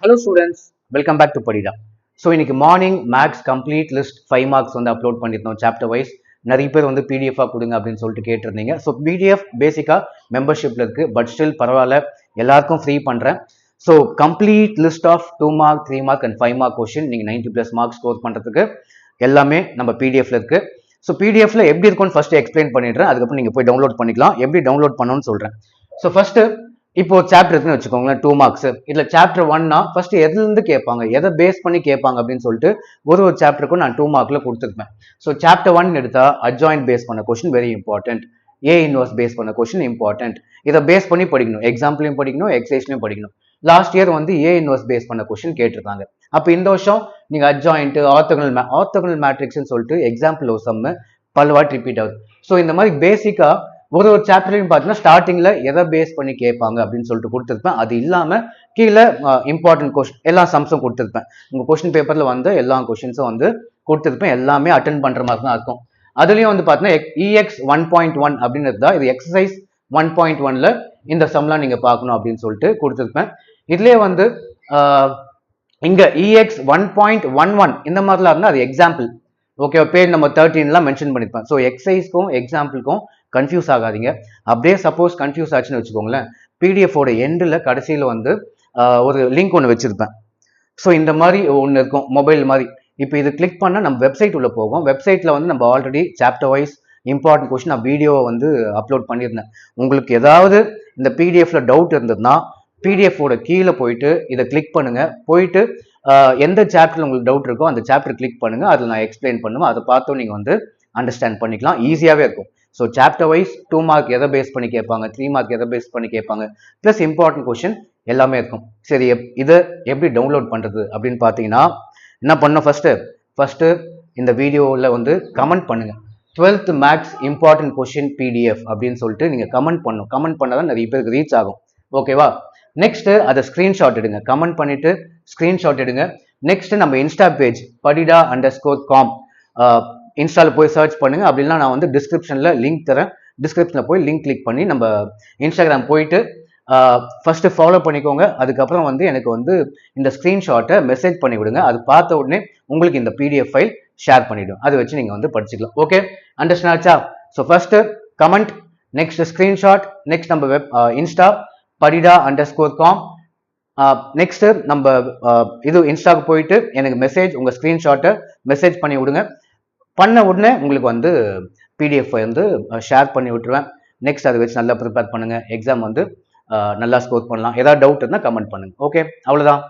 Hello students, welcome back to Padida. So இன்னைக்கு morning maths complete list 5 marks வந்து upload பண்ணிருந்தோம் chapter wise. நிறைய பேர் வந்து பிடிஎஃப் கொடுங்க அப்படின்னு சொல்லிட்டு கேட்டிருந்தீங்க. ஸோ பிடிஎஃப் பேசிக்கா மெம்பர்ஷிப்ல இருக்கு, பட் ஸ்டில் பரவாயில்ல, எல்லாருக்கும் ஃப்ரீ பண்றேன். So complete list of 2 mark 3 mark and 5 mark question நீங்க 90+ மார்க்ஸ் ஸ்கோர் பண்றதுக்கு எல்லாமே நம்ம பிடிஎஃப்ல இருக்கு. ஸோ பிடிஎஃப்ல எப்படி இருக்கும்னு ஃபர்ஸ்ட் எக்ஸ்பிளைன் பண்ணிடுறேன், அதுக்கப்புறம் நீங்க போய் டவுன்லோட் பண்ணிக்கலாம். எப்படி டவுன்லோட் பண்ணணும்னு சொல்றேன். ஸோ ஃபர்ஸ்ட் இப்போ சாப்டர் இருக்குன்னு வச்சுக்கோங்களேன், 2 மார்க்ஸ். இதுல சாப்டர் 1னா ஃபர்ஸ்ட் எதுல இருந்து கேட்பாங்க, எதை பேஸ் பண்ணி கேட்பாங்க அப்படின்னு சொல்லிட்டு ஒரு சாப்டருக்கும் நான் 2 மார்க்ல கொடுத்துருப்பேன். ஸோ சாப்டர் 1 எடுத்தா அட்ஜாயின்ட் பேஸ் பண்ண question very important, A inverse base பண்ண கொஸ்டின் இம்பார்ட்டன்ட். இதை பேஸ் பண்ணி படிக்கணும், எக்ஸாம்பிளையும் படிக்கணும், எக்ஸசைஸ்லையும் படிக்கணும். லாஸ்ட் இயர் வந்து ஏ இன்வர்ஸ் பேஸ் பண்ண கொஸ்டின் கேட்டிருக்காங்க. அப்ப இந்த வருஷம் நீங்க அட்ஜாயிண்ட், ஆர்த்தோகனல் மேட்ரிக்ஸ்னு சொல்லிட்டு எக்ஸாம்பிள் சம் பல வாட்டி ரிப்பீட் ஆகுது. ஸோ இந்த மாதிரி பேசிக்கா ஒரு சாப்டர்லையும் பார்த்தீங்கன்னா ஸ்டார்டிங்ல எதை பேஸ் பண்ணி கேட்பாங்க அப்படின்னு சொல்லிட்டு கொடுத்துருப்பேன். அது இல்லாம கீழே இம்பார்ட்டன்ட் கொஸ்டின் எல்லா சம்ஸும் கொடுத்துருப்பேன். உங்க கொஸ்டின் பேப்பர்ல வந்து எல்லா கொஸ்டின்ஸும் வந்து கொடுத்துருப்பேன். எல்லாமே அட்டன் பண்ற மாதிரி தான் இருக்கும். அதுலயும் வந்து பாத்தீங்கன்னா EX 1.1 அப்படின்னு இருந்தா இது எக்ஸசைஸ் 1.1ல இந்த சம்லாம் நீங்க பார்க்கணும் அப்படின்னு சொல்லிட்டு கொடுத்துருப்பேன். இதுலயே வந்து இங்க EX 1.11 இந்த மாதிரிலாம் இருந்தா அது எக்ஸாம்பிள். ஓகே, பேஜ் நம்பர் 13லாம் மென்ஷன் பண்ணிருப்பேன். ஸோ எக்ஸசைஸ்க்கும் எக்ஸாம்பிளுக்கும் கன்ஃபியூஸ் ஆகாதீங்க. அப்படியே சப்போஸ் கன்ஃபியூஸ் ஆச்சுன்னு வச்சுக்கோங்களேன், பிடிஎஃபோட எண்டில் கடைசியில் வந்து ஒரு லிங்க் ஒன்று வச்சிருப்பேன். ஸோ இந்த மாதிரி ஒன்று இருக்கும், மொபைல் மாதிரி. இப்போ இது கிளிக் பண்ணால் நம்ம வெப்சைட் உள்ள போகும். வெப்சைட்டில் வந்து நம்ம already chapter wise important question நான் வீடியோவை வந்து அப்லோட் பண்ணியிருந்தேன். உங்களுக்கு ஏதாவது இந்த பிடிஎஃப்ல டவுட் இருந்ததுன்னா பிடிஎஃபோட கீழே போயிட்டு இதை கிளிக் பண்ணுங்க. போயிட்டு எந்த சாப்டர்ல உங்களுக்கு டவுட் இருக்கோ அந்த சாப்டர் கிளிக் பண்ணுங்க, அதில் நான் எக்ஸ்பிளைன் பண்ணுவேன். அதை பார்த்தும் நீங்கள் வந்து அண்டர்ஸ்டாண்ட் பண்ணிக்கலாம், ஈஸியாகவே இருக்கும். ஸோ சாப்டர் வைஸ் 2 மார்க் எதை பேஸ் பண்ணி கேட்பாங்க, 3 மார்க் எதை பேஸ் பண்ணி கேட்பாங்க, ப்ளஸ் இம்பார்ட்டன்ட் கொஸ்டின் எல்லாமே இருக்கும். சரி, இதை எப்படி டவுன்லோட் பண்றது அப்படின்னு பார்த்தீங்கன்னா என்ன பண்ணணும், ஃபர்ஸ்ட் இந்த வீடியோவில் வந்து கமெண்ட் பண்ணுங்க, 12th maths important question PDF அப்படின்னு சொல்லிட்டு நீங்க கமெண்ட் பண்ணணும். கமெண்ட் பண்ணாதான் நிறைய பேருக்கு ரீச் ஆகும். ஓகேவா? நெக்ஸ்ட் அதை ஸ்கிரீன்ஷாட் எடுங்க, கமெண்ட் பண்ணிட்டு ஸ்கிரீன்ஷாட் எடுங்க. நெக்ஸ்ட் நம்ம இன்ஸ்டா பேஜ் padida_com இன்ஸ்டால போய் சர்ச் பண்ணுங்க. அப்படின்னா நான் வந்து டிஸ்கிரிப்ஷன்ல லிங்க் தரேன், டிஸ்கிரிப்ஷன்ல போய் லிங்க் கிளிக் பண்ணி நம்ம இன்ஸ்டாகிராம் போயிட்டு ஃபர்ஸ்ட் ஃபாலோ பண்ணிக்கோங்க. அதுக்கப்புறம் வந்து எனக்கு வந்து இந்த ஸ்கிரீன்ஷாட்டை மெசேஜ் பண்ணி விடுங்க. அது பார்த்த உடனே உங்களுக்கு இந்த பிடிஎஃப் ஃபைல் ஷேர் பண்ணிவிடும். அதை வச்சு நீங்க வந்து படிச்சுக்கலாம். ஓகே, அண்டர்ஸ்டாண்ட் ஆச்சா? So first comment, next screenshot, next நம்ம வெப் இன்ஸ்டா padida_com, நெக்ஸ்ட் நம்ம இது இன்ஸ்டாக்கு போயிட்டு எனக்கு மெசேஜ், உங்க ஸ்கிரீன்ஷாட்டை மெசேஜ் பண்ணி விடுங்க. பண்ண உடனே உங்களுக்கு வந்து பிடிஎஃப் வந்து ஷேர் பண்ணி விட்டுருவேன். நெக்ஸ்ட் அதை வச்சு நல்லா ப்ரிப்பேர் பண்ணுங்க, எக்ஸாம் வந்து நல்லா ஸ்கோர் பண்ணலாம். ஏதாவது டவுட் இருந்தால் கமெண்ட் பண்ணுங்க. ஓகே, அவ்வளோதான்.